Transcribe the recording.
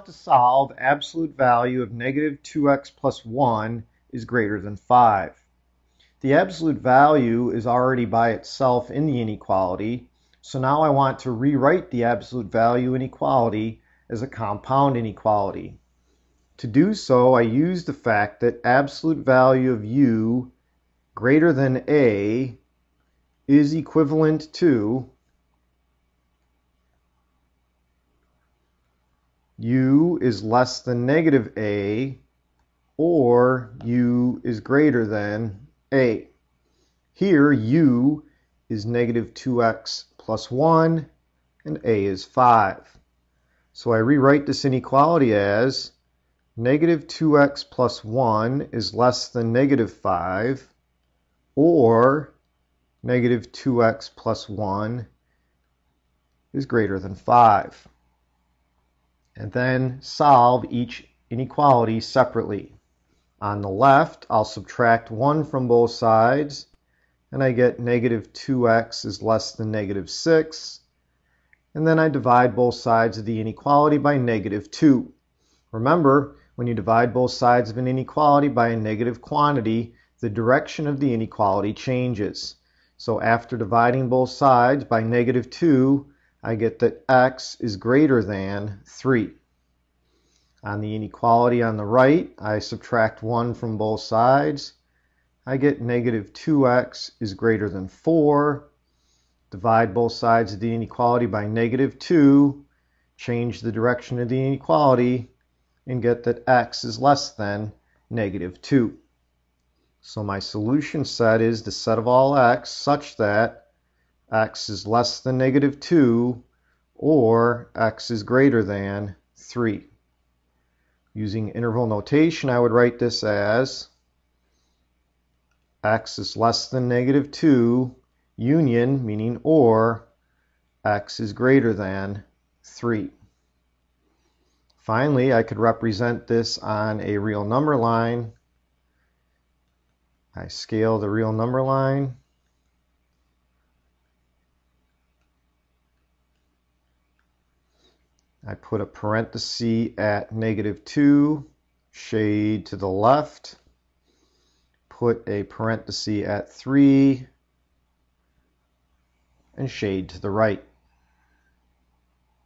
To solve absolute value of negative 2x plus 1 is greater than 5. The absolute value is already by itself in the inequality, so now I want to rewrite the absolute value inequality as a compound inequality. To do so, I use the fact that absolute value of u greater than a is equivalent to u is less than negative a, or u is greater than a. Here, u is negative 2x plus 1, and a is 5. So I rewrite this inequality as negative 2x plus 1 is less than negative 5, or negative 2x plus 1 is greater than 5. And then solve each inequality separately. On the left, I'll subtract 1 from both sides, and I get negative 2x is less than negative 6. And then I divide both sides of the inequality by negative 2. Remember, when you divide both sides of an inequality by a negative quantity, the direction of the inequality changes. So after dividing both sides by negative 2, I get that x is greater than 3. On the inequality on the right, I subtract 1 from both sides. I get negative 2x is greater than 4. Divide both sides of the inequality by negative 2. Change the direction of the inequality and get that x is less than negative 2. So my solution set is the set of all x such that x is less than negative 2 or x is greater than 3. Using interval notation, I would write this as x is less than negative 2, union, meaning or, x is greater than 3. Finally, I could represent this on a real number line. I scale the real number line. I put a parenthesis at negative 2, shade to the left. Put a parenthesis at 3, and shade to the right.